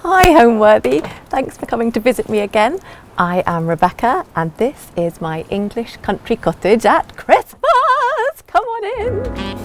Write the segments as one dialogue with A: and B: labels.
A: Hi Homeworthy, thanks for coming to visit me again. I am Rebecca and this is my English country cottage at Christmas. Come on in.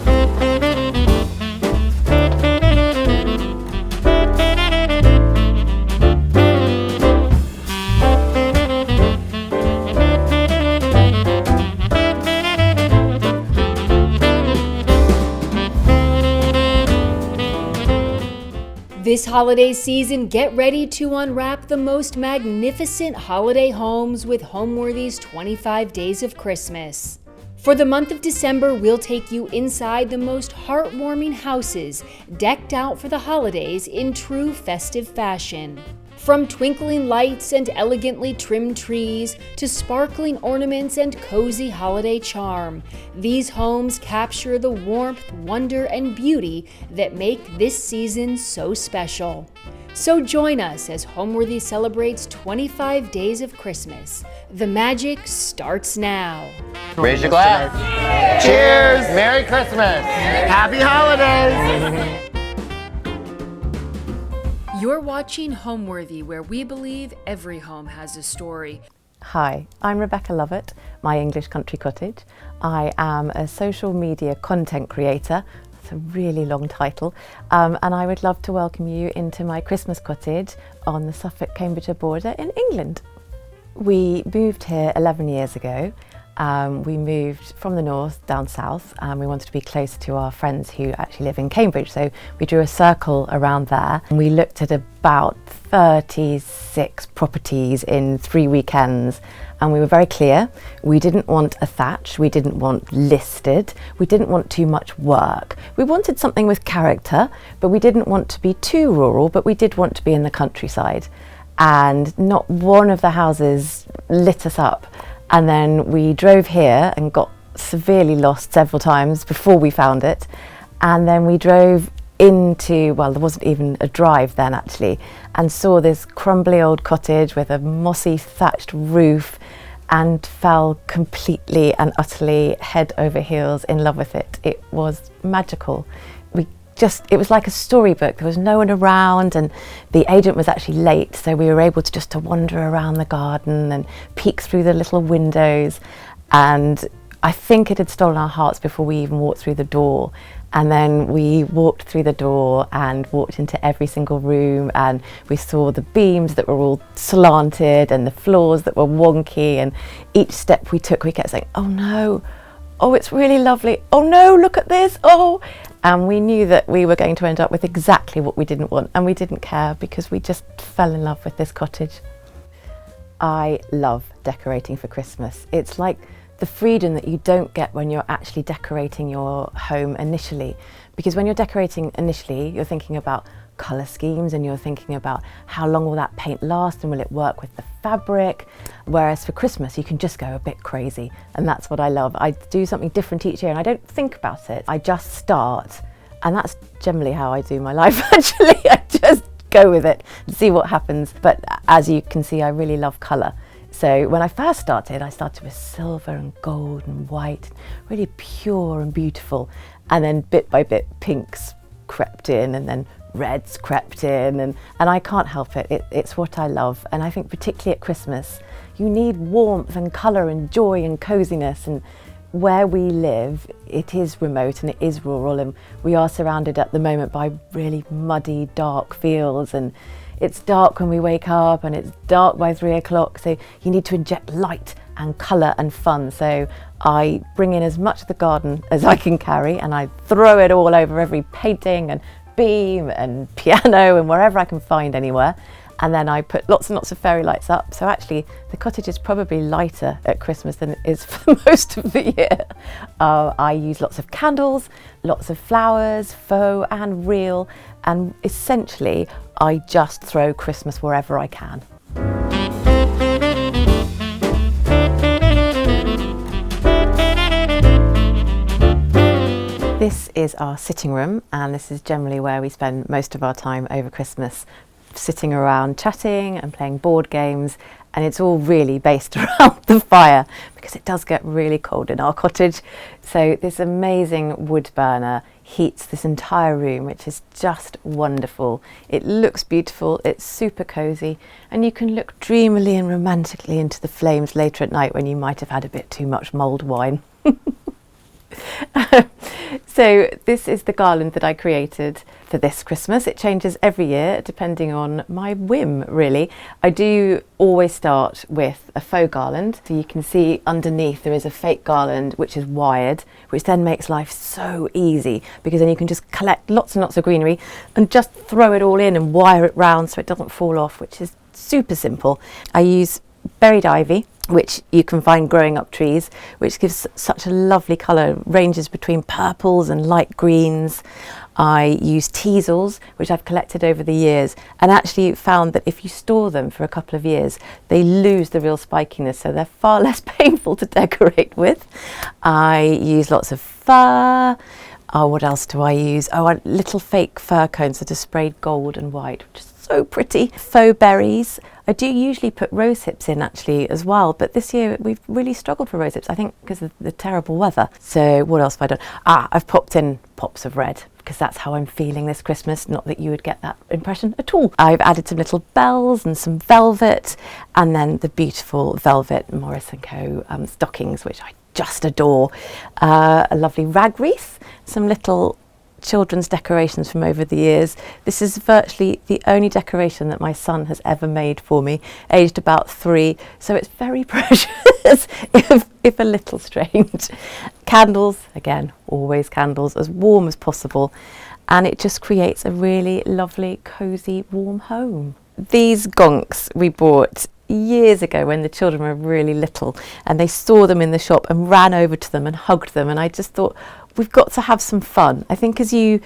B: This holiday season, get ready to unwrap the most magnificent holiday homes with Homeworthy's 25 Days of Christmas. For the month of December, we'll take you inside the most heartwarming houses, decked out for the holidays in true festive fashion. From twinkling lights and elegantly trimmed trees to sparkling ornaments and cozy holiday charm, these homes capture the warmth, wonder, and beauty that make this season so special. So join us as Homeworthy celebrates 25 Days of Christmas. The magic starts now.
C: Raise your glass. Cheers! Merry Christmas! Happy holidays!
B: You're watching Homeworthy, where we believe every home has a story.
A: Hi, I'm Rebecca Lovatt, my English country cottage. I am a social media content creator. That's a really long title. And I would love to welcome you into my Christmas cottage on the Suffolk-Cambridgeshire border in England. We moved here 11 years ago. We moved from the north down south and we wanted to be closer to our friends who actually live in Cambridge, so we drew a circle around there and we looked at about 36 properties in 3 weekends, and we were very clear. We didn't want a thatch, we didn't want listed, we didn't want too much work. We wanted something with character, but we didn't want to be too rural, but we did want to be in the countryside. And not one of the houses lit us up. And then we drove here and got severely lost several times before we found it. And then we drove into, well, there wasn't even a drive then actually, and saw this crumbly old cottage with a mossy thatched roof and fell completely and utterly head over heels in love with it. It was magical. It was like a storybook. There was no one around and the agent was actually late, so we were able to just wander around the garden and peek through the little windows, and I think it had stolen our hearts before we even walked through the door. And then we walked through the door and walked into every single room, and we saw the beams that were all slanted and the floors that were wonky, and each step we took we kept saying, oh no, oh it's really lovely, oh no, look at this, oh. And we knew that we were going to end up with exactly what we didn't want, and we didn't care because we just fell in love with this cottage. I love decorating for Christmas. It's like the freedom that you don't get when you're actually decorating your home initially. Because when you're decorating initially, you're thinking about colour schemes and you're thinking about how long will that paint last and will it work with the fabric. Whereas for Christmas, you can just go a bit crazy, and that's what I love. I do something different each year and I don't think about it. I just start, and that's generally how I do my life actually. I just go with it and see what happens. But as you can see, I really love colour. So when I first started, I started with silver and gold and white, really pure and beautiful. And then bit by bit, pinks crept in, and then reds crept in, and I can't help it. It's what I love. And I think particularly at Christmas, you need warmth and colour and joy and coziness. And where we live, it is remote and it is rural, and we are surrounded at the moment by really muddy, dark fields, and it's dark when we wake up and it's dark by 3 o'clock, so you need to inject light and colour and fun. So I bring in as much of the garden as I can carry, and I throw it all over every painting and beam and piano and wherever I can find anywhere. And then I put lots and lots of fairy lights up. So actually the cottage is probably lighter at Christmas than it is for most of the year. I use lots of candles, lots of flowers, faux and real, and essentially I just throw Christmas wherever I can. This is our sitting room, and this is generally where we spend most of our time over Christmas, sitting around chatting and playing board games, and it's all really based around the fire because it does get really cold in our cottage. So this amazing wood burner heats this entire room, which is just wonderful. It looks beautiful, it's super cozy, and you can look dreamily and romantically into the flames later at night when you might have had a bit too much mulled wine. So this is the garland that I created for this Christmas. It changes every year depending on my whim, really. I do always start with a faux garland. So you can see underneath there is a fake garland which is wired, which then makes life so easy, because then you can just collect lots and lots of greenery and just throw it all in and wire it round so it doesn't fall off, which is super simple. I use buried ivy, which you can find growing up trees, which gives such a lovely colour, ranges between purples and light greens. I use teasels, which I've collected over the years, and actually found that if you store them for a couple of years, they lose the real spikiness, so they're far less painful to decorate with. I use lots of fur. What else do I use? Little fake fir cones that are sprayed gold and white, which is so pretty. Faux berries. I do usually put rose hips in actually as well, but this year we've really struggled for rose hips, I think because of the terrible weather. So what else have I done? I've popped in pops of red, because that's how I'm feeling this Christmas. Not that you would get that impression at all. I've added some little bells and some velvet, and then the beautiful velvet Morris & Co. Stockings, which I just adore. A lovely rag wreath, some little children's decorations from over the years. This is virtually the only decoration that my son has ever made for me, aged about 3, so it's very precious, if a little strange. Candles, again, always candles, as warm as possible, and it just creates a really lovely, cosy, warm home. These gonks we bought years ago when the children were really little, and they saw them in the shop and ran over to them and hugged them, and I just thought, we've got to have some fun. I think as you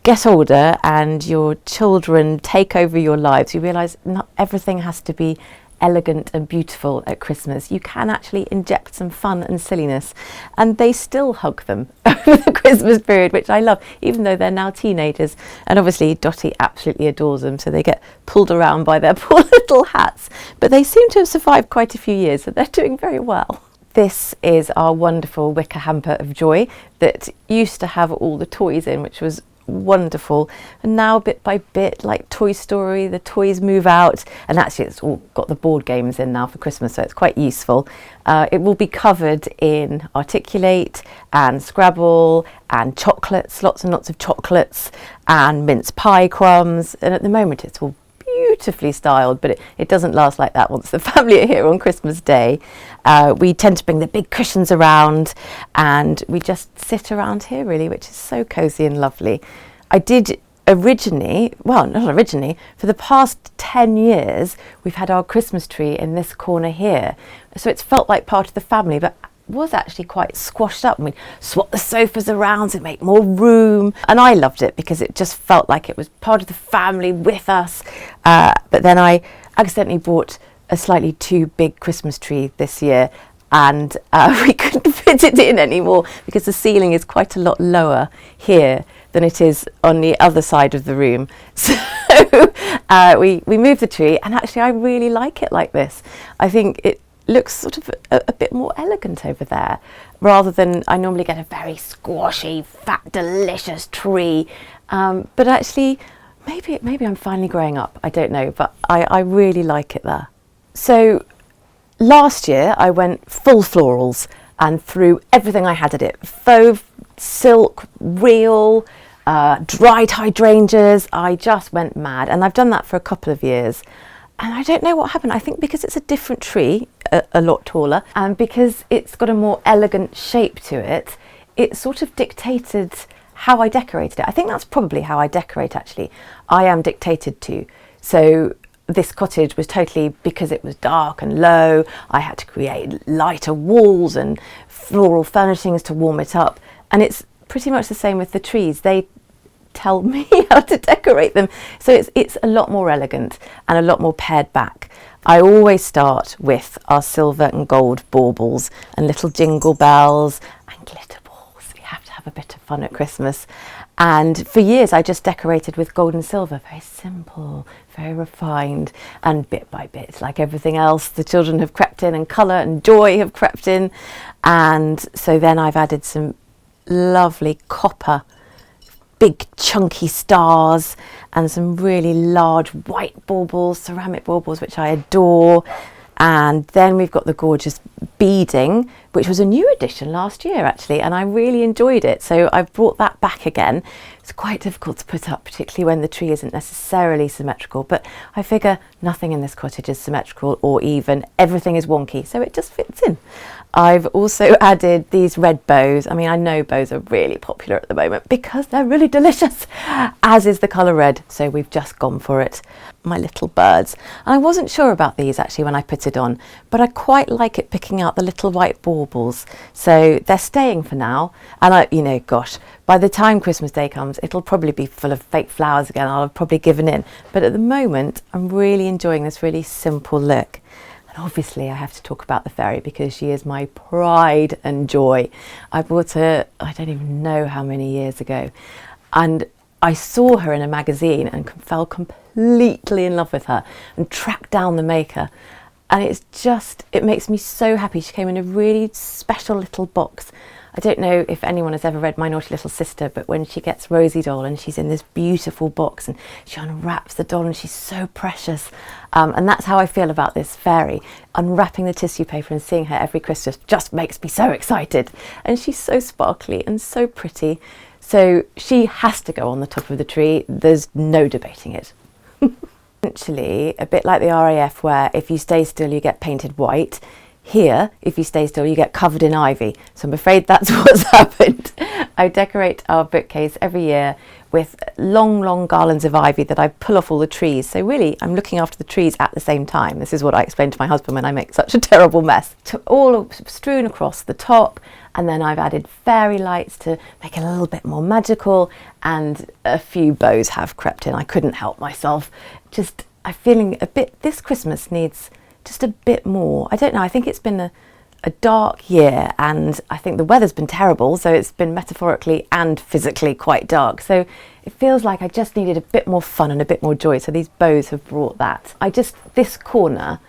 A: get older and your children take over your lives, you realise not everything has to be elegant and beautiful at Christmas. You can actually inject some fun and silliness, and they still hug them over the Christmas period, which I love, even though they're now teenagers. And obviously Dottie absolutely adores them, so they get pulled around by their poor little hats, but they seem to have survived quite a few years, so they're doing very well. This is our wonderful wicker hamper of joy that used to have all the toys in, which was wonderful, and now bit by bit, like Toy Story, the toys move out, and actually it's all got the board games in now for Christmas, so it's quite useful. It will be covered in Articulate and Scrabble and chocolates, lots and lots of chocolates and mince pie crumbs, and at the moment it's all beautifully styled, but it doesn't last like that once the family are here on Christmas Day. We tend to bring the big cushions around, and we just sit around here really, which is so cozy and lovely. I did originally, well, not originally, for the past 10 years we've had our Christmas tree in this corner here, so it's felt like part of the family, but was actually quite squashed up, and we'd swap the sofas around to make more room, and I loved it because it just felt like it was part of the family with us. But then I accidentally bought a slightly too big Christmas tree this year, and we couldn't fit it in anymore because the ceiling is quite a lot lower here than it is on the other side of the room. So we moved the tree, and actually I really like it like this. I think it looks sort of a bit more elegant over there, rather than I normally get a very squashy, fat, delicious tree. But actually, maybe I'm finally growing up, I don't know, but I really like it there. So last year I went full florals and threw everything I had at it. Faux, silk, real, dried hydrangeas. I just went mad, and I've done that for a couple of years. And I don't know what happened. I think because it's a different tree, a lot taller, and because it's got a more elegant shape to it, it sort of dictated how I decorated it. I think that's probably how I decorate, actually. I am dictated to. So this cottage was totally, because it was dark and low, I had to create lighter walls and floral furnishings to warm it up. And it's pretty much the same with the trees. They tell me how to decorate them, so it's a lot more elegant and a lot more pared back. I always start with our silver and gold baubles and little jingle bells and glitter balls. We have to have a bit of fun at Christmas, and for years I just decorated with gold and silver, very simple, very refined, and bit by bit, like everything else, the children have crept in, and colour and joy have crept in, and so then I've added some lovely copper big chunky stars and some really large white baubles, ceramic baubles, which I adore. And then we've got the gorgeous beading, which was a new addition last year actually, and I really enjoyed it. So I've brought that back again. It's quite difficult to put up, particularly when the tree isn't necessarily symmetrical, but I figure nothing in this cottage is symmetrical or even, everything is wonky, so it just fits in. I've also added these red bows. I mean, I know bows are really popular at the moment because they're really delicious, as is the colour red, so we've just gone for it. My little birds. I wasn't sure about these actually when I put it on, but I quite like it picking out the little white baubles. So they're staying for now, and you know, gosh, by the time Christmas Day comes, it'll probably be full of fake flowers again. I'll have probably given in, but at the moment, I'm really enjoying this really simple look. And obviously I have to talk about the fairy because she is my pride and joy. I bought her, I don't even know how many years ago, and I saw her in a magazine and fell completely in love with her and tracked down the maker. And it's just, it makes me so happy. She came in a really special little box. I don't know if anyone has ever read My Naughty Little Sister, but when she gets Rosie doll and she's in this beautiful box and she unwraps the doll and she's so precious. And that's how I feel about this fairy. Unwrapping the tissue paper and seeing her every Christmas just makes me so excited. And she's so sparkly and so pretty. So she has to go on the top of the tree. There's no debating it. Essentially, a bit like the RAF, where if you stay still, you get painted white. Here, if you stay still, you get covered in ivy. So I'm afraid that's what's happened. I decorate our bookcase every year with long, long garlands of ivy that I pull off all the trees. So really, I'm looking after the trees at the same time. This is what I explain to my husband when I make such a terrible mess. All strewn across the top, and then I've added fairy lights to make it a little bit more magical, and a few bows have crept in. I couldn't help myself. Just, I'm feeling a bit, this Christmas needs just a bit more. I don't know, I think it's been a dark year, and I think the weather's been terrible, so it's been metaphorically and physically quite dark. So it feels like I just needed a bit more fun and a bit more joy, so these bows have brought that. This corner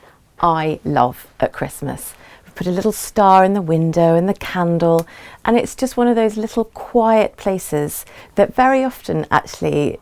A: I love at Christmas. We put a little star in the window and the candle, and it's just one of those little quiet places that very often actually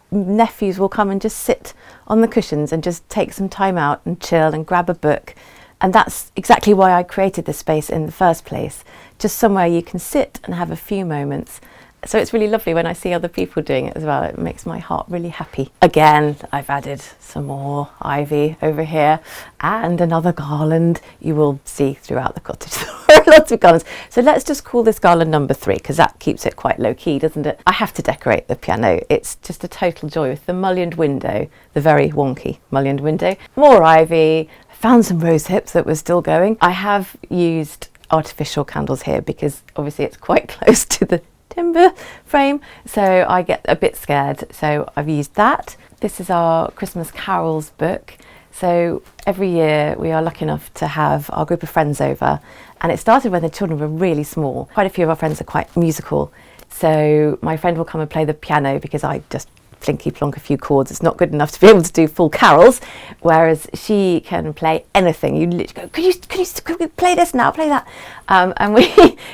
A: nephews will come and just sit on the cushions and just take some time out and chill and grab a book. And that's exactly why I created this space in the first place, just somewhere you can sit and have a few moments. So it's really lovely when I see other people doing it as well. It makes my heart really happy. Again, I've added some more ivy over here and another garland. You will see throughout the cottage there are lots of garlands. So let's just call this garland number 3 because that keeps it quite low key, doesn't it? I have to decorate the piano. It's just a total joy with the mullioned window, the very wonky mullioned window. More ivy. I found some rose hips that were still going. I have used artificial candles here because obviously it's quite close to the timber frame, so I get a bit scared, so I've used that. This is our Christmas carols book. So every year we are lucky enough to have our group of friends over, and it started when the children were really small. Quite a few of our friends are quite musical, so my friend will come and play the piano because I just flinky plonk a few chords. It's not good enough to be able to do full carols, whereas she can play anything. You literally go, could you play this now, play that? And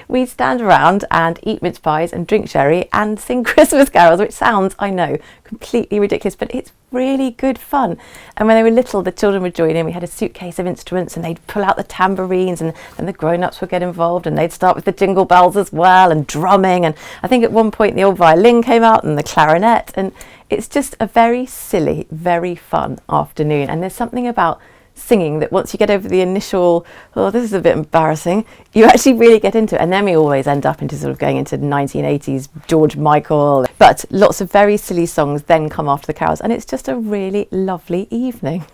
A: we stand around and eat mince pies and drink sherry and sing Christmas carols, which sounds, I know, completely ridiculous, but it's really good fun. And when they were little, the children would join in. We had a suitcase of instruments and they'd pull out the tambourines, and then the grown-ups would get involved and they'd start with the jingle bells as well, and drumming, and I think at one point the old violin came out and the clarinet, and it's just a very silly, very fun afternoon. And there's something about singing that once you get over the initial, oh, this is a bit embarrassing, you actually really get into it. And then we always end up into sort of going into 1980s George Michael. But lots of very silly songs then come after the carols, and it's just a really lovely evening.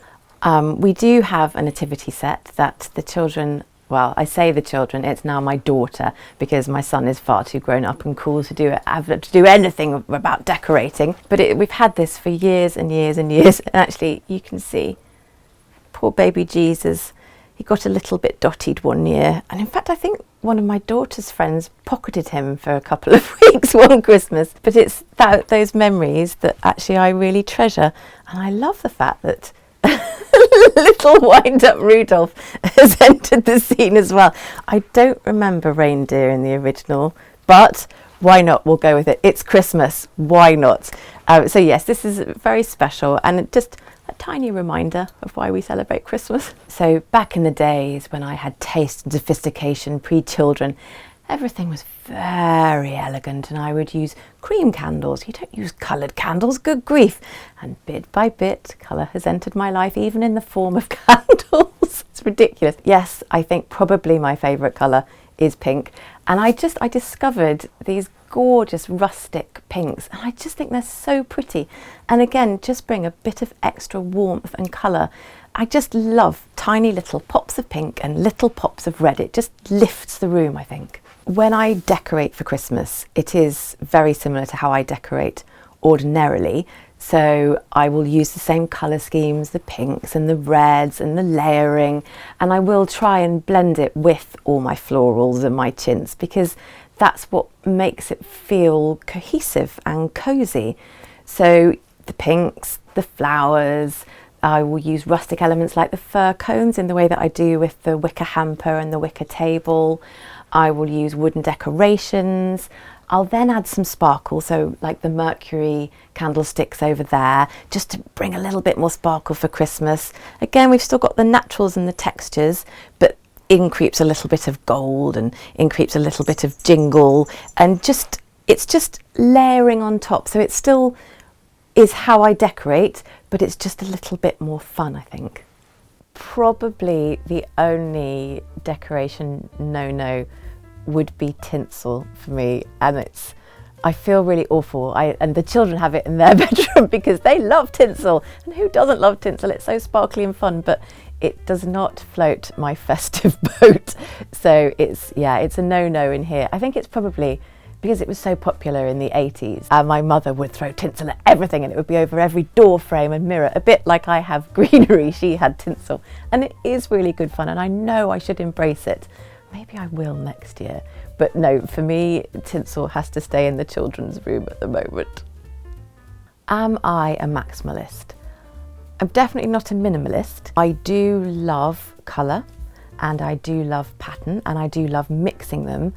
A: We do have a nativity set that the children, well, I say the children, it's now my daughter, because my son is far too grown up and cool to do anything about decorating. But we've had this for years and years and years, and actually you can see poor baby Jesus. He got a little bit dotted one year, and in fact I think one of my daughter's friends pocketed him for a couple of weeks one Christmas. But it's those memories that actually I really treasure, and I love the fact that little wind-up Rudolph has entered the scene as well. I don't remember reindeer in the original, but why not? We'll go with it. It's Christmas. Why not? So yes, this is very special and just a tiny reminder of why we celebrate Christmas. So back in the days when I had taste and sophistication pre-children, everything was very elegant and I would use cream candles. You don't use coloured candles, good grief. And bit by bit, colour has entered my life, even in the form of candles. It's ridiculous. Yes, I think probably my favourite colour is pink. And I discovered these gorgeous rustic pinks and I just think they're so pretty. And again, just bring a bit of extra warmth and colour. I just love tiny little pops of pink and little pops of red. It just lifts the room, I think. When I decorate for Christmas, it is very similar to how I decorate ordinarily. So I will use the same colour schemes, the pinks and the reds and the layering, and I will try and blend it with all my florals and my chintz because that's what makes it feel cohesive and cosy. So the pinks, the flowers, I will use rustic elements like the fir cones in the way that I do with the wicker hamper and the wicker table. I will use wooden decorations. I'll then add some sparkle, so like the Mercury candlesticks over there, just to bring a little bit more sparkle for Christmas. Again, we've still got the naturals and the textures, but in creeps a little bit of gold and in creeps a little bit of jingle, and it's just layering on top. So it still is how I decorate, but it's just a little bit more fun, I think. Probably the only decoration no-no would be tinsel for me, and I feel really awful. And the children have it in their bedroom because they love tinsel, and who doesn't love tinsel? It's so sparkly and fun, but it does not float my festive boat. So it's a no-no in here. I think it's probably because it was so popular in the 80s. My mother would throw tinsel at everything and it would be over every door frame and mirror, a bit like I have greenery, she had tinsel. And it is really good fun and I know I should embrace it. Maybe I will next year. But no, for me, tinsel has to stay in the children's room at the moment. Am I a maximalist? I'm definitely not a minimalist. I do love colour and I do love pattern and I do love mixing them.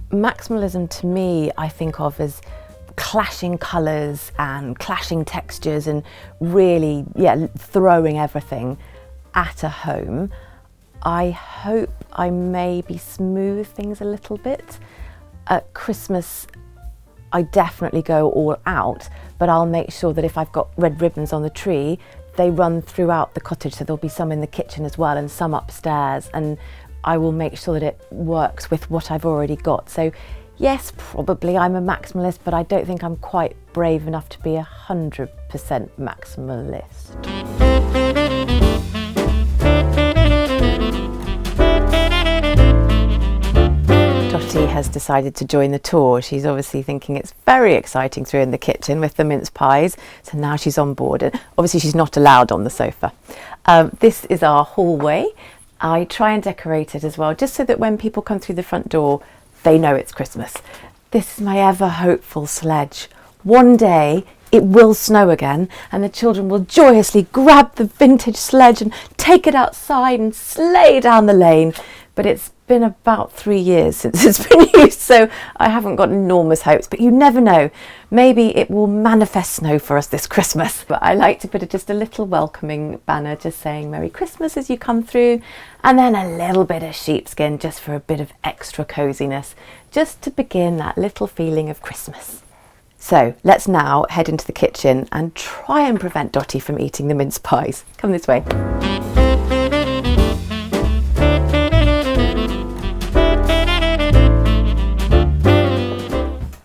A: Maximalism to me, I think of as clashing colours and clashing textures and really, throwing everything at a home. I hope I maybe smooth things a little bit. At Christmas, I definitely go all out, but I'll make sure that if I've got red ribbons on the tree, they run throughout the cottage, so there'll be some in the kitchen as well and some upstairs, and I will make sure that it works with what I've already got. So yes, probably I'm a maximalist, but I don't think I'm quite brave enough to be 100% maximalist. Dottie has decided to join the tour. She's obviously thinking it's very exciting through in the kitchen with the mince pies. So now she's on board. And obviously she's not allowed on the sofa. This is our hallway. I try and decorate it as well, just so that when people come through the front door, they know it's Christmas. This is my ever hopeful sledge. One day it will snow again and the children will joyously grab the vintage sledge and take it outside and sleigh down the lane. But it's been about 3 years since it's been used, so I haven't got enormous hopes, but you never know. Maybe it will manifest snow for us this Christmas. But I like to put just a little welcoming banner just saying Merry Christmas as you come through, and then a little bit of sheepskin just for a bit of extra coziness, just to begin that little feeling of Christmas. So let's now head into the kitchen and try and prevent Dottie from eating the mince pies. Come this way.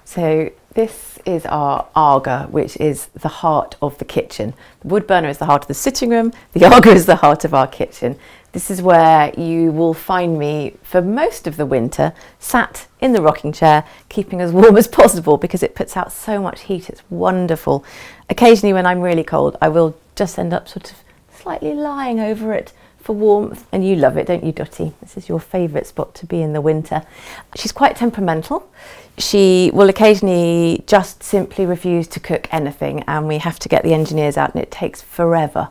A: So this is our Aga, which is the heart of the kitchen. The wood burner is the heart of the sitting room. The Aga is the heart of our kitchen. This is where you will find me for most of the winter, sat in the rocking chair, keeping as warm as possible because it puts out so much heat. It's wonderful. Occasionally when I'm really cold, I will just end up sort of slightly lying over it for warmth, and you love it, don't you, Dottie? This is your favourite spot to be in the winter. She's quite temperamental. She will occasionally just simply refuse to cook anything and we have to get the engineers out and it takes forever.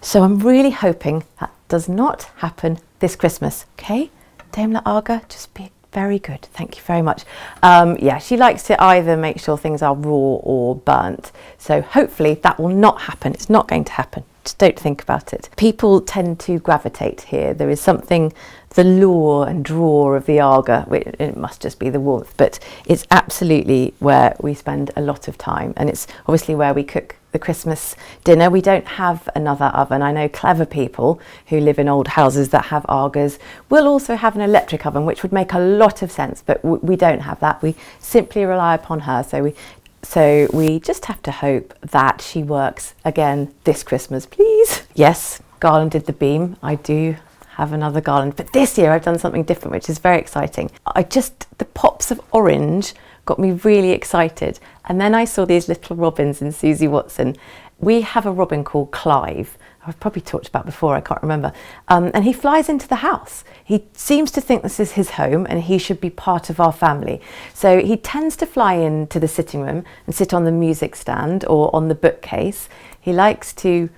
A: So I'm really hoping that does not happen this Christmas, okay? Daimler Aga, just be a Very good, thank you very much. Yeah, she likes to either make sure things are raw or burnt. So hopefully that will not happen. It's not going to happen. Just don't think about it. People tend to gravitate here. There is something, the lure and draw of the Aga, it must just be the warmth, but it's absolutely where we spend a lot of time, and it's obviously where we cook the Christmas dinner. We don't have another oven. I know clever people who live in old houses that have Agas will also have an electric oven, which would make a lot of sense, but we don't have that. We simply rely upon her, so we just have to hope that she works again this Christmas, please. Yes, garlanded the beam. I do have another garland, but this year I've done something different, which is very exciting. The pops of orange got me really excited. And then I saw these little robins in Susie Watson. We have a robin called Clive. I've probably talked about before, I can't remember. And he flies into the house. He seems to think this is his home and he should be part of our family. So he tends to fly into the sitting room and sit on the music stand or on the bookcase. He likes to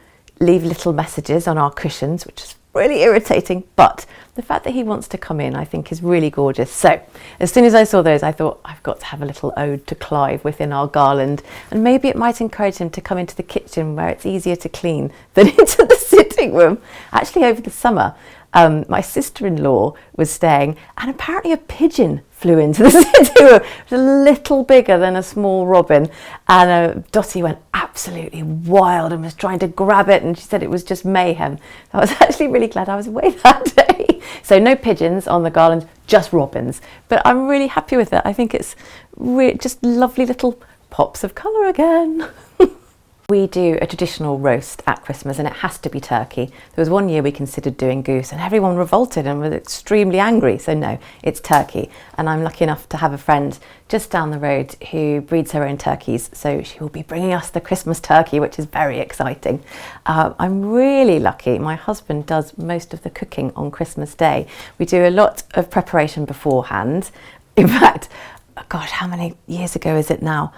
A: leave little messages on our cushions, which is really irritating, but the fact that he wants to come in I think is really gorgeous. So as soon as I saw those, I thought I've got to have a little ode to Clive within our garland, and maybe it might encourage him to come into the kitchen where it's easier to clean than into the sitting room. Actually, over the summer my sister-in-law was staying and apparently a pigeon flew into the sitting room. It was a little bigger than a small robin, and Dottie went absolutely wild and was trying to grab it, and she said it was just mayhem. I was actually really glad I was away that day. So no pigeons on the garland, just robins, but I'm really happy with it. I think it's just lovely little pops of colour again. We do a traditional roast at Christmas and it has to be turkey. There was one year we considered doing goose and everyone revolted and was extremely angry. So no, it's turkey. And I'm lucky enough to have a friend just down the road who breeds her own turkeys. So she will be bringing us the Christmas turkey, which is very exciting. I'm really lucky. My husband does most of the cooking on Christmas Day. We do a lot of preparation beforehand. In fact, gosh, how many years ago is it now?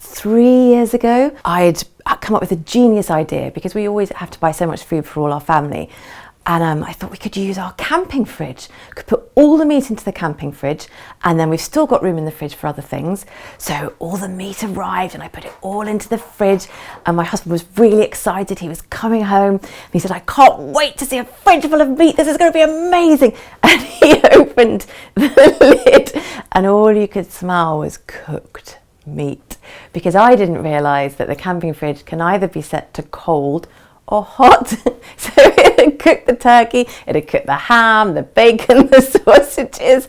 A: 3 years ago, I'd come up with a genius idea because we always have to buy so much food for all our family. And I thought we could use our camping fridge. We could put all the meat into the camping fridge, and then we've still got room in the fridge for other things. So all the meat arrived and I put it all into the fridge, and my husband was really excited. He was coming home and he said, I can't wait to see a fridge full of meat. This is going to be amazing. And he opened the lid and all you could smell was cooked meat, because I didn't realise that the camping fridge can either be set to cold or hot. So it had cooked the turkey, it had cooked the ham, the bacon, the sausages,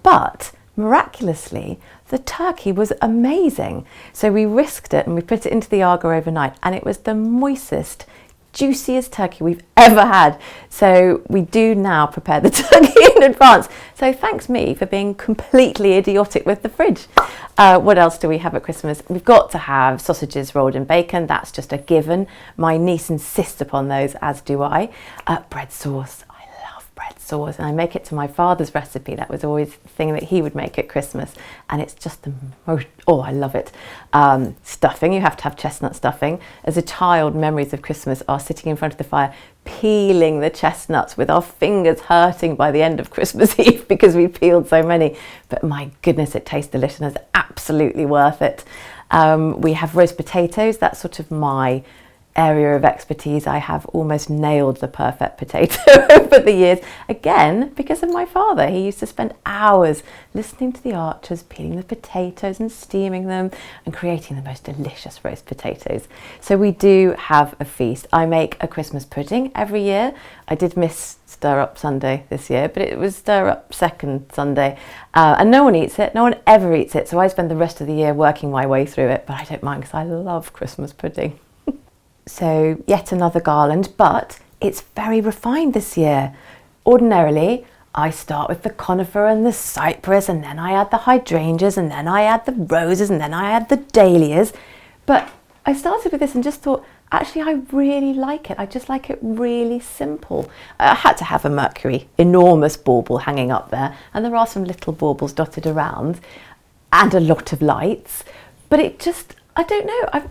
A: but miraculously the turkey was amazing. So we risked it and we put it into the Aga overnight, and it was the moistest, juiciest turkey we've ever had. So we do now prepare the turkey in advance. So thanks me for being completely idiotic with the fridge. What else do we have at Christmas? We've got to have sausages rolled in bacon. That's just a given. My niece insists upon those, as do I. Bread sauce. I love bread sauce, and I make it to my father's recipe. That was always the thing that he would make at Christmas, and it's just the most, oh, I love it. Stuffing, you have to have chestnut stuffing. As a child, memories of Christmas are sitting in front of the fire, peeling the chestnuts with our fingers hurting by the end of Christmas Eve because we peeled so many. But my goodness, it tastes delicious and it's absolutely worth it. We have roast potatoes. That's sort of my area of expertise. I have almost nailed the perfect potato over the years, again because of my father. He used to spend hours listening to the archers, peeling the potatoes and steaming them and creating the most delicious roast potatoes. So we do have a feast. I make a Christmas pudding every year. I did miss Stir Up Sunday this year, but it was Stir Up second Sunday, and no one eats it. No one ever eats it, so I spend the rest of the year working my way through it, but I don't mind because I love Christmas pudding. So yet another garland, but it's very refined this year. Ordinarily, I start with the conifer and the cypress, and then I add the hydrangeas, and then I add the roses, and then I add the dahlias. But I started with this and just thought, actually, I really like it. I just like it really simple. I had to have a Mercury enormous bauble hanging up there, and there are some little baubles dotted around, and a lot of lights. But it just, I don't know,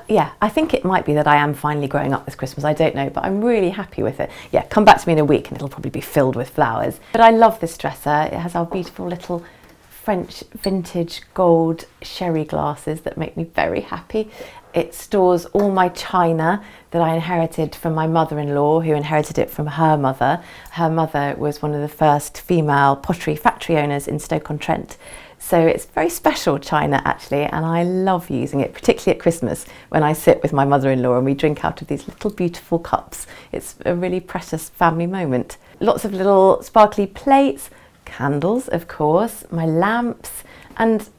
A: yeah, I think it might be that I am finally growing up this Christmas, I don't know, but I'm really happy with it. Yeah, come back to me in a week and it'll probably be filled with flowers. But I love this dresser. It has our beautiful little French vintage gold sherry glasses that make me very happy. It stores all my china that I inherited from my mother-in-law, who inherited it from her mother. Her mother was one of the first female pottery factory owners in Stoke-on-Trent. So it's very special china actually, and I love using it, particularly at Christmas when I sit with my mother-in-law and we drink out of these little beautiful cups. It's a really precious family moment. Lots of little sparkly plates, candles of course, my lamps, and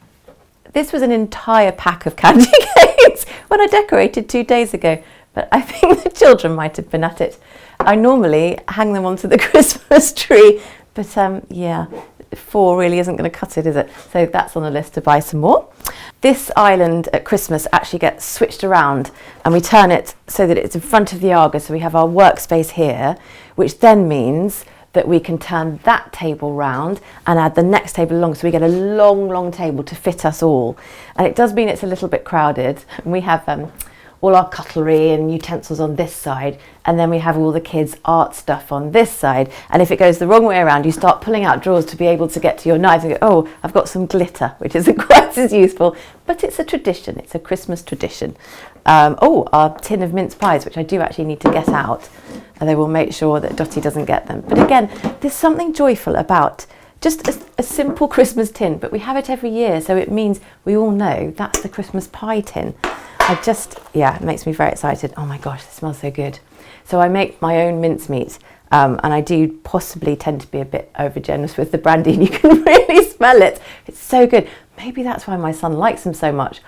A: this was an entire pack of candy canes when I decorated 2 days ago, but I think the children might have been at it. I normally hang them onto the Christmas tree, but yeah, 4 really isn't going to cut it, is it? So that's on the list to buy some more. This island at Christmas actually gets switched around and we turn it so that it's in front of the Arga, so we have our workspace here, which then means that we can turn that table round and add the next table along, so we get a long table to fit us all. And it does mean it's a little bit crowded. We have all our cutlery and utensils on this side, and then we have all the kids' art stuff on this side. And if it goes the wrong way around, you start pulling out drawers to be able to get to your knives and go, oh, I've got some glitter, which isn't quite as useful, but it's a tradition, it's a Christmas tradition. Oh, our tin of mince pies, which I do actually need to get out, and they will make sure that Dottie doesn't get them. But again, there's something joyful about just a simple Christmas tin, but we have it every year, so it means we all know that's the Christmas pie tin. Yeah, it makes me very excited. Oh my gosh, it smells so good. So I make my own mincemeat, and I do possibly tend to be a bit over generous with the brandy, and you can really smell it. It's so good. Maybe that's why my son likes them so much.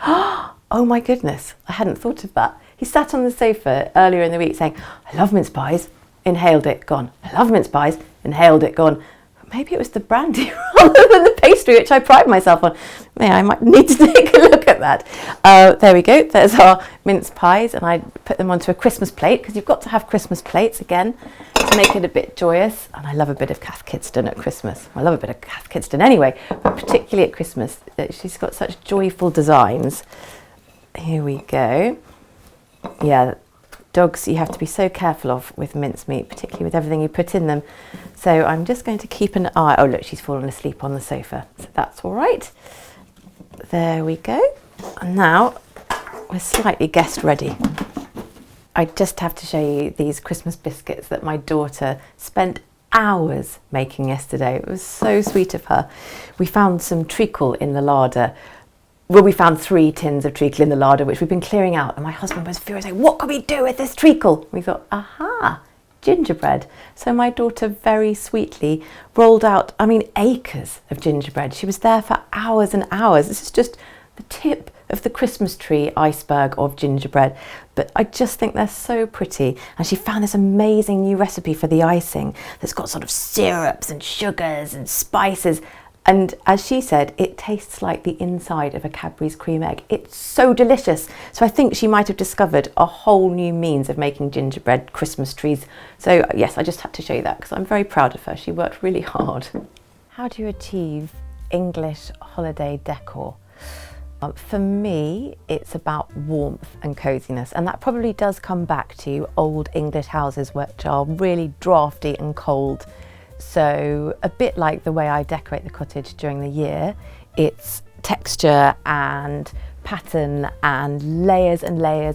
A: Oh my goodness, I hadn't thought of that. He sat on the sofa earlier in the week saying, I love mince pies, inhaled it, gone. I love mince pies, inhaled it, gone. Maybe it was the brandy rather than the pastry, which I pride myself on. Yeah, I might need to take a look at that. There we go, there's our mince pies, and I put them onto a Christmas plate, because you've got to have Christmas plates again to make it a bit joyous. And I love a bit of Kath Kidston at Christmas. I love a bit of Kath Kidston anyway, but particularly at Christmas. She's got such joyful designs. Here we go. Yeah, dogs you have to be so careful of with mincemeat, particularly with everything you put in them. So I'm just going to keep an eye. Oh look, she's fallen asleep on the sofa, so that's all right. There we go. And now we're slightly guest ready. I just have to show you these Christmas biscuits that my daughter spent hours making yesterday. It was so sweet of her. We found some treacle in the larder. Well, we found 3 tins of treacle in the larder, which we've been clearing out, and my husband was furious, like, what can we do with this treacle? We thought, aha, gingerbread. So my daughter very sweetly rolled out, acres of gingerbread. She was there for hours and hours. This is just the tip of the Christmas tree iceberg of gingerbread, but I just think they're so pretty. And she found this amazing new recipe for the icing that's got sort of syrups and sugars and spices. And as she said, it tastes like the inside of a Cadbury's cream egg. It's so delicious. So I think she might have discovered a whole new means of making gingerbread Christmas trees. So yes, I just had to show you that because I'm very proud of her. She worked really hard. How do you achieve English holiday decor? For me, it's about warmth and coziness, and that probably does come back to old English houses which are really drafty and cold. So a bit like the way I decorate the cottage during the year, it's texture and pattern and layers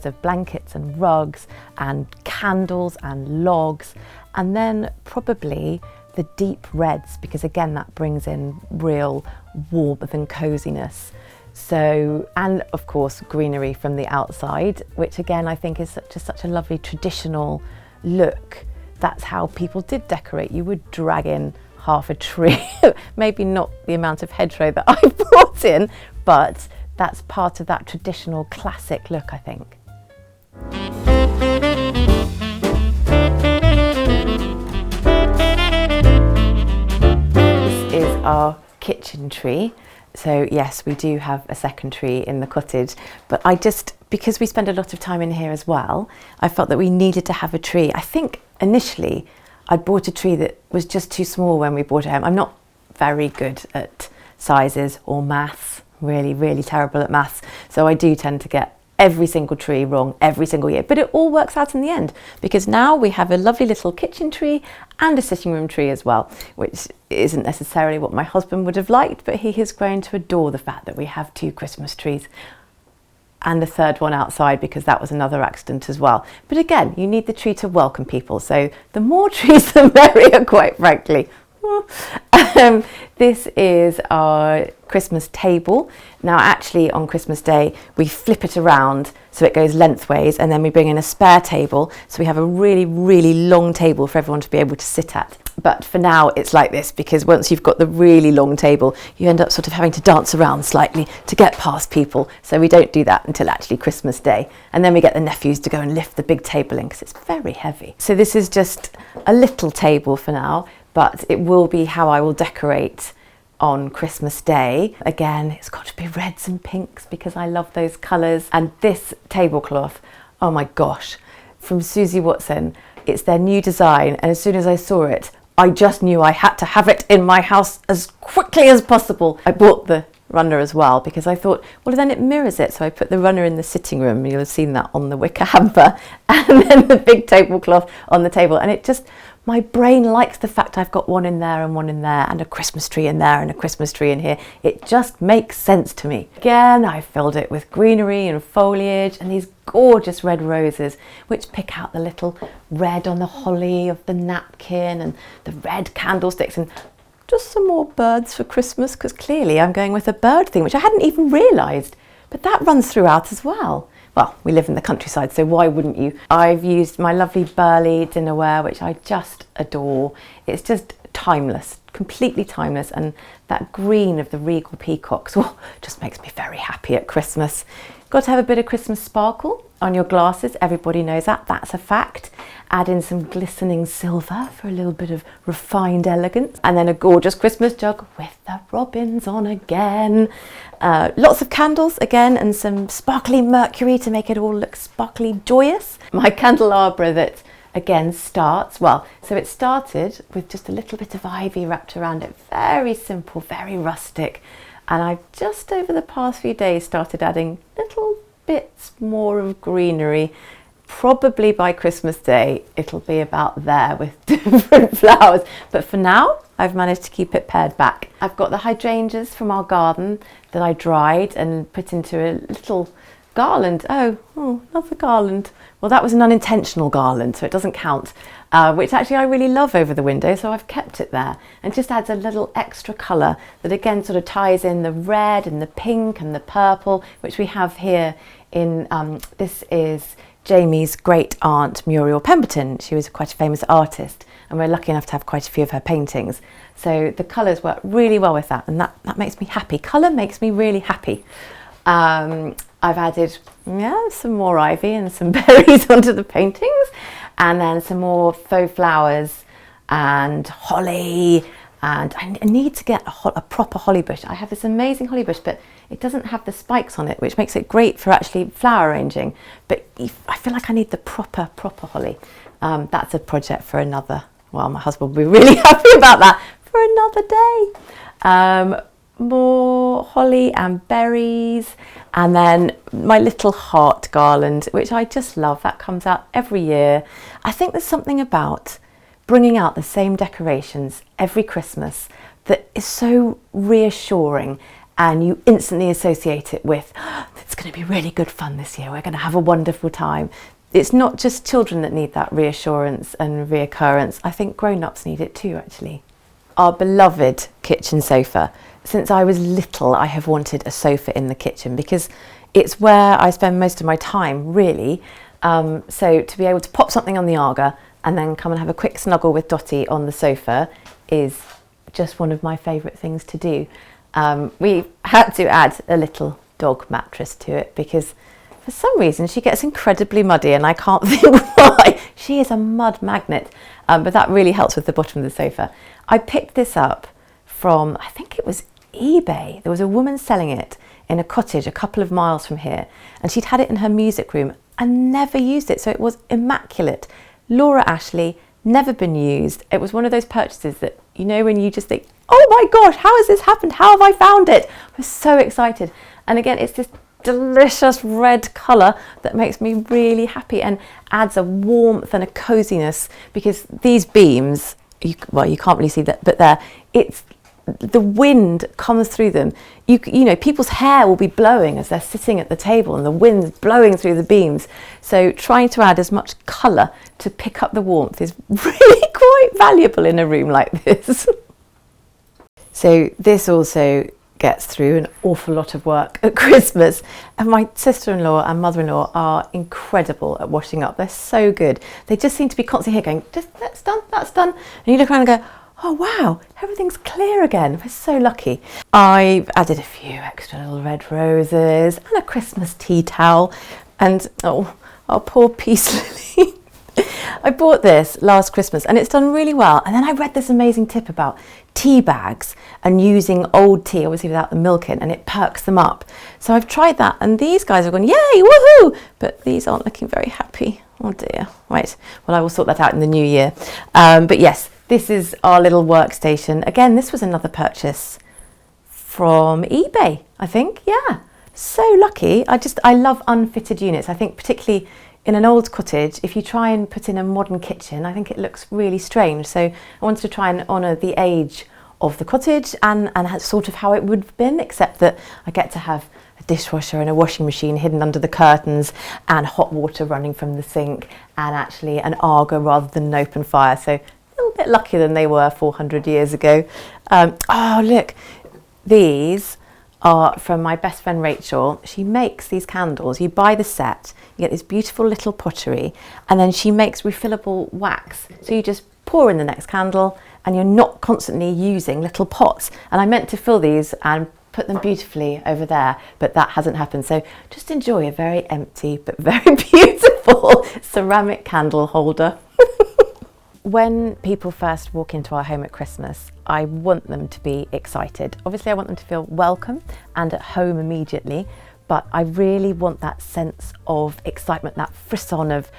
A: of blankets and rugs and candles and logs, and then probably the deep reds, because again that brings in real warmth and coziness. So, and of course greenery from the outside, which again I think is such a lovely traditional look. That's how people did decorate. You would drag in half a tree, maybe not the amount of hedgerow that I brought in, but that's part of that traditional classic look, I think. This is our kitchen tree. So yes, we do have a second tree in the cottage, but because we spend a lot of time in here as well, I felt that we needed to have a tree. I think initially I'd bought a tree that was just too small when we bought it home. I'm not very good at sizes or maths, really terrible at maths. So I do tend to get every single tree wrong every single year, but it all works out in the end, because now we have a lovely little kitchen tree and a sitting room tree as well, which isn't necessarily what my husband would have liked, but he has grown to adore the fact that we have 2 Christmas trees and a third one outside, because that was another accident as well. But again, you need the tree to welcome people, so the more trees the merrier, quite frankly. This is our Christmas table. Now actually on Christmas Day we flip it around so it goes lengthways, and then we bring in a spare table, so we have a really long table for everyone to be able to sit at. But for now it's like this, because once you've got the really long table you end up sort of having to dance around slightly to get past people, so we don't do that until actually Christmas Day, and then we get the nephews to go and lift the big table in because it's very heavy. So this is just a little table for now, but it will be how I will decorate on Christmas Day. Again, it's got to be reds and pinks because I love those colours. And this tablecloth, oh my gosh, from Susie Watson, it's their new design, and as soon as I saw it I just knew I had to have it in my house as quickly as possible. I bought the runner as well because I thought, well, then it mirrors it. So I put the runner in the sitting room, you'll have seen that on the wicker hamper, and then the big tablecloth on the table. And it just, my brain likes the fact I've got one in there and one in there, and a Christmas tree in there and a Christmas tree in here. It just makes sense to me. Again, I filled it with greenery and foliage and these gorgeous red roses, which pick out the little red on the holly of the napkin and the red candlesticks, and just some more birds for Christmas, because clearly I'm going with a bird theme, which I hadn't even realised, but that runs throughout as well. Well, we live in the countryside, so why wouldn't you? I've used my lovely Burley dinnerware, which I just adore. It's just timeless, completely timeless, and that green of the regal peacocks, well, just makes me very happy at Christmas. Got to have a bit of Christmas sparkle on your glasses, everybody knows that, that's a fact. Add in some glistening silver for a little bit of refined elegance, and then a gorgeous Christmas jug with the robins on again. Lots of candles again, and some sparkly mercury to make it all look sparkly joyous. My candelabra that again starts, well, so it started with just a little bit of ivy wrapped around it, very simple, very rustic, and I've just over the past few days started adding little bits more of greenery. Probably by Christmas Day it'll be about there with different flowers, but for now I've managed to keep it pared back. I've got the hydrangeas from our garden that I dried and put into a little garland. Oh, another garland. Well, that was an unintentional garland, so it doesn't count, which actually I really love over the window, so I've kept it there, and just adds a little extra colour that again sort of ties in the red and the pink and the purple, which we have here in, this is Jamie's great aunt Muriel Pemberton. She was quite a famous artist, and we're lucky enough to have quite a few of her paintings. So the colours work really well with that, and that makes me happy. Colour makes me really happy. I've added some more ivy and some berries onto the paintings, and then some more faux flowers and holly, and I need to get a proper holly bush. I have this amazing holly bush, but it doesn't have the spikes on it, which makes it great for actually flower arranging, but I feel like I need the proper holly. That's a project for another, well, my husband will be really happy about that, for another day. More holly and berries, and then my little heart garland, which I just love. That comes out every year. I think there's something about bringing out the same decorations every Christmas that is so reassuring, and you instantly associate it with, it's going to be really good fun this year, we're going to have a wonderful time. It's not just children that need that reassurance and reoccurrence. I think grown-ups need it too, actually. Our beloved kitchen sofa. Since I was little, I have wanted a sofa in the kitchen because it's where I spend most of my time, really. So to be able to pop something on the Aga and then come and have a quick snuggle with Dottie on the sofa is just one of my favourite things to do. We had to add a little dog mattress to it because for some reason she gets incredibly muddy, and I can't think why. She is a mud magnet, but that really helps with the bottom of the sofa. I picked this up from, I think it was eBay. There was a woman selling it in a cottage a couple of miles from here, and she'd had it in her music room and never used it, so it was immaculate. Laura Ashley, never been used. It was one of those purchases that, you know, when you just think, oh my gosh, how has this happened? How have I found it? I was so excited. And again, it's this delicious red colour that makes me really happy and adds a warmth and a coziness, because these beams, well, you can't really see that, but the wind comes through them. You know, people's hair will be blowing as they're sitting at the table and the wind's blowing through the beams. So trying to add as much colour to pick up the warmth is really quite valuable in a room like this. So this also gets through an awful lot of work at Christmas, and my sister-in-law and mother-in-law are incredible at washing up. They're so good. They just seem to be constantly here going, just that's done, and you look around and go, oh wow, everything's clear again. We're so lucky. I've added a few extra little red roses and a Christmas tea towel, and oh, our poor peace lily. I bought this last Christmas and it's done really well, and then I read this amazing tip about tea bags and using old tea, obviously without the milk in, and it perks them up. So I've tried that, and these guys are going, yay, woohoo, but these aren't looking very happy. Oh dear. Right, well, I will sort that out in the new year. But yes, this is our little workstation. Again, this was another purchase from eBay, I think. Yeah, so lucky. I love unfitted units. I think particularly in an old cottage, if you try and put in a modern kitchen, I think it looks really strange. So I wanted to try and honour the age of the cottage and sort of how it would have been, except that I get to have a dishwasher and a washing machine hidden under the curtains and hot water running from the sink and actually an Arga rather than an open fire. So a little bit luckier than they were 400 years ago. Oh, look, these are from my best friend Rachel. She makes these candles. You buy the set, you get this beautiful little pottery, and then she makes refillable wax. So you just pour in the next candle and you're not constantly using little pots. And I meant to fill these and put them beautifully over there, but that hasn't happened. So just enjoy a very empty but very beautiful ceramic candle holder. When people first walk into our home at Christmas, I want them to be excited. Obviously, I want them to feel welcome and at home immediately, but I really want that sense of excitement, that frisson of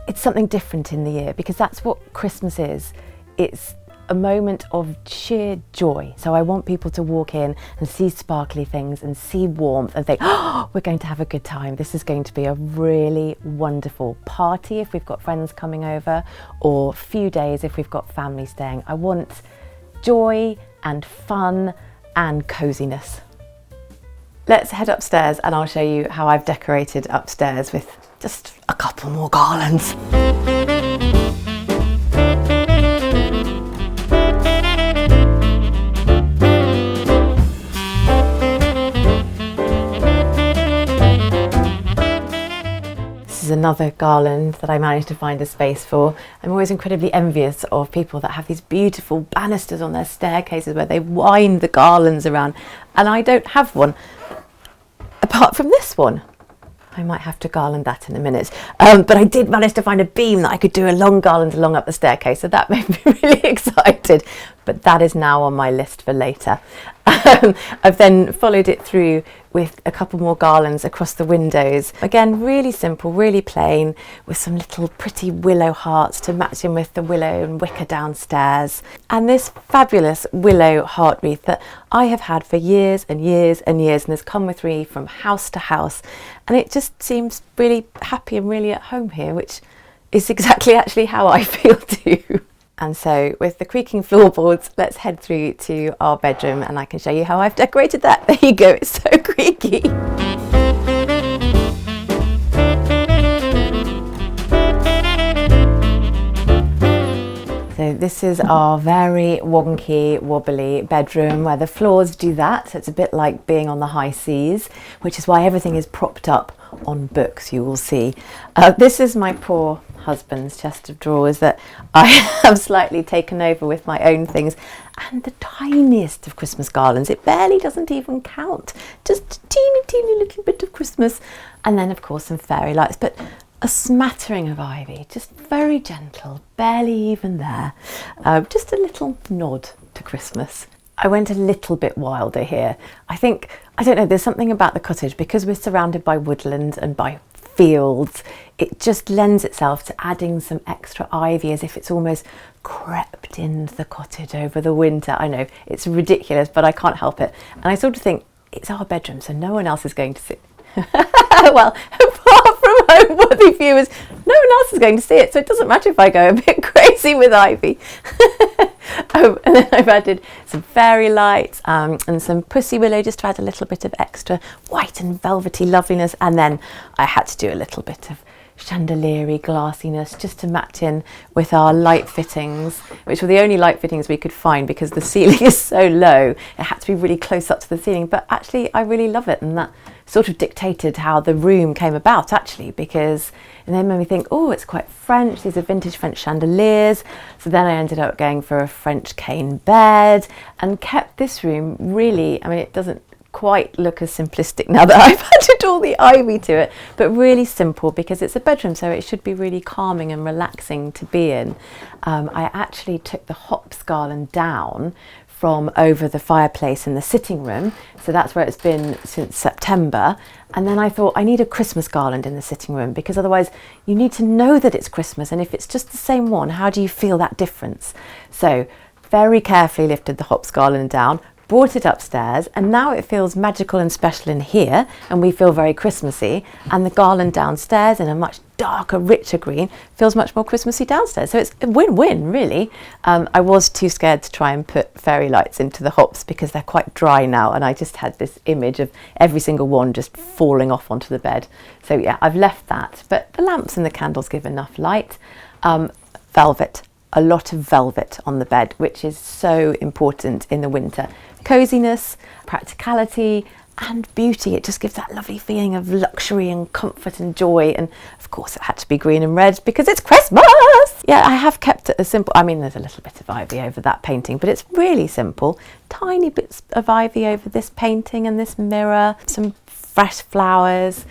A: it's something different in the year, because that's what Christmas is. It's a moment of sheer joy. So I want people to walk in and see sparkly things and see warmth and think, oh, we're going to have a good time. This is going to be a really wonderful party if we've got friends coming over, or few days if we've got family staying. I want joy and fun and coziness. Let's head upstairs and I'll show you how I've decorated upstairs with just a couple more garlands. This is another garland that I managed to find a space for. I'm always incredibly envious of people that have these beautiful banisters on their staircases where they wind the garlands around, and I don't have one, apart from this one. I might have to garland that in a minute. But I did manage to find a beam that I could do a long garland along up the staircase, so that made me really excited. But that is now on my list for later. I've then followed it through with a couple more garlands across the windows. Again, really simple, really plain, with some little pretty willow hearts to match in with the willow and wicker downstairs. And this fabulous willow heart wreath that I have had for years and years and years, and has come with me from house to house. And it just seems really happy and really at home here, which is exactly actually how I feel too. And so with the creaking floorboards, let's head through to our bedroom and I can show you how I've decorated that. There you go, it's so creaky. So this is our very wonky, wobbly bedroom where the floors do that. So it's a bit like being on the high seas, which is why everything is propped up on books, you will see. This is my poor husband's chest of drawers that I have slightly taken over with my own things, and the tiniest of Christmas garlands. It barely doesn't even count, just a teeny little bit of Christmas, and then of course some fairy lights, but a smattering of ivy, just very gentle, barely even there, just a little nod to Christmas. I went a little bit wilder here. I don't know, there's something about the cottage, because we're surrounded by woodland and by fields, it just lends itself to adding some extra ivy, as if it's almost crept into the cottage over the winter. I know, it's ridiculous, but I can't help it. And I sort of think, it's our bedroom, so no one else is going to Well, apart from Homeworthy viewers, no one else is going to see it, so it doesn't matter if I go a bit crazy with ivy. And then I've added some fairy lights and some pussy willow just to add a little bit of extra white and velvety loveliness. And then I had to do a little bit of chandelier-y glassiness just to match in with our light fittings, which were the only light fittings we could find because the ceiling is so low. It had to be really close up to the ceiling, but actually I really love it, and that sort of dictated how the room came about actually, because and then made me think, oh, it's quite French, these are vintage French chandeliers. So then I ended up going for a French cane bed and kept this room really, I mean, it doesn't quite look as simplistic now that I've added all the ivy to it, but really simple because it's a bedroom, so it should be really calming and relaxing to be in. I actually took the hops garland down from over the fireplace in the sitting room, so that's where it's been since September. And then I thought I need a Christmas garland in the sitting room, because otherwise you need to know that it's Christmas, and if it's just the same one, how do you feel that difference? So very carefully lifted the hops garland down, brought it upstairs, and now it feels magical and special in here, and we feel very Christmassy, and the garland downstairs in a much darker, richer green feels much more Christmassy downstairs. So it's a win-win, really. I was too scared to try and put fairy lights into the hops because they're quite dry now, and I just had this image of every single one just falling off onto the bed. So yeah, I've left that, but the lamps and the candles give enough light. Velvet, a lot of velvet on the bed, which is so important in the winter. Coziness, practicality and beauty. It just gives that lovely feeling of luxury and comfort and joy. And of course it had to be green and red because it's Christmas. Yeah, I have kept it as simple. I mean, there's a little bit of ivy over that painting, but it's really simple. Tiny bits of ivy over this painting and this mirror, some fresh flowers,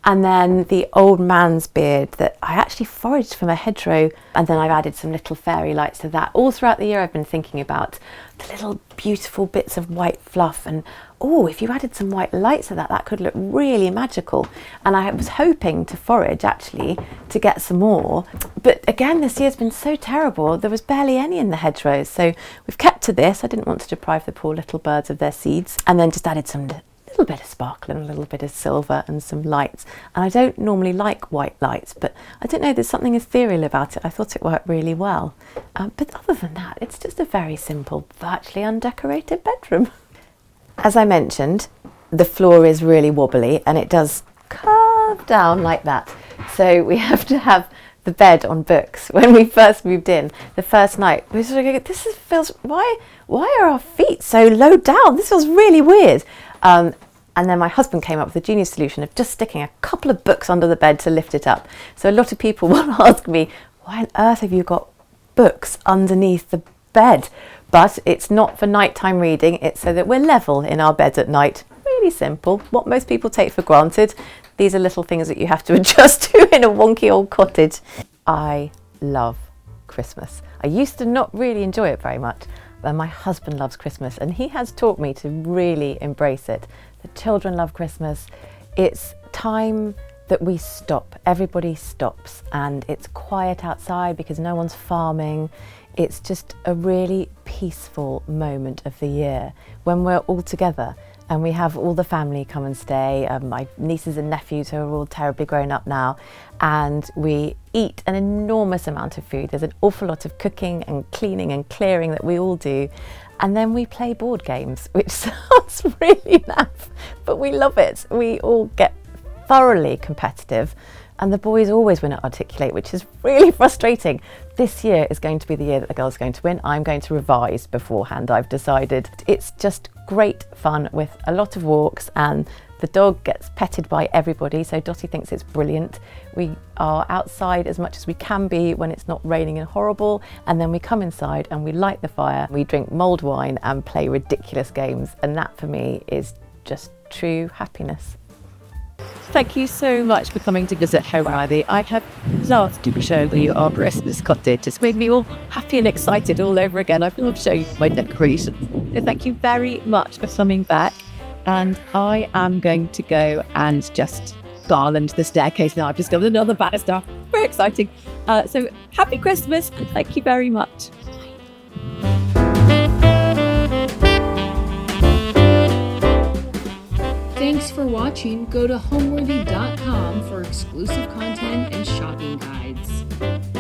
A: and then the old man's beard that I actually foraged from a hedgerow, and then I've added some little fairy lights to that. All throughout the year I've been thinking about the little beautiful bits of white fluff, and oh, if you added some white lights to that, that could look really magical. And I was hoping to forage actually to get some more, but again this year's been so terrible, there was barely any in the hedgerows, so we've kept to this. I didn't want to deprive the poor little birds of their seeds, and then just added some little bit of sparkle and a little bit of silver and some lights. And I don't normally like white lights, but I don't know, there's something ethereal about it. I thought it worked really well. But other than that, it's just a very simple, virtually undecorated bedroom. As I mentioned, the floor is really wobbly and it does curve down like that. So we have to have the bed on books. When we first moved in, the first night, we sort of go, why are our feet so low down? This feels really weird. And then my husband came up with a genius solution of just sticking a couple of books under the bed to lift it up. So a lot of people will ask me, why on earth have you got books underneath the bed? But it's not for nighttime reading, it's so that we're level in our bed at night. Really simple, what most people take for granted. These are little things that you have to adjust to in a wonky old cottage. I love Christmas. I used to not really enjoy it very much, but my husband loves Christmas and he has taught me to really embrace it. The children love Christmas. It's time that we stop. Everybody stops and it's quiet outside because no one's farming. It's just a really peaceful moment of the year when we're all together and we have all the family come and stay, my nieces and nephews who are all terribly grown up now, and we eat an enormous amount of food. There's an awful lot of cooking and cleaning and clearing that we all do, and then we play board games, which sounds really naff, but we love it. We all get thoroughly competitive, and the boys always win at Articulate, which is really frustrating. This year is going to be the year that the girls are going to win. I'm going to revise beforehand, I've decided. It's just great fun with a lot of walks, and the dog gets petted by everybody, so Dottie thinks it's brilliant. We are outside as much as we can be when it's not raining and horrible, and then we come inside and we light the fire, we drink mulled wine and play ridiculous games, and that for me is just true happiness.
D: Thank you so much for coming to visit Homeworthy. I have loved to show you our Christmas cottage. It's made me all happy and excited all over again. I love showing you my decorations. So thank you very much for coming back. And I am going to go and just garland the staircase now. I've discovered another banister. Very exciting. So happy Christmas and thank you very much.
B: Thank Thanks for watching. Go to homeworthy.com for exclusive content and shopping guides.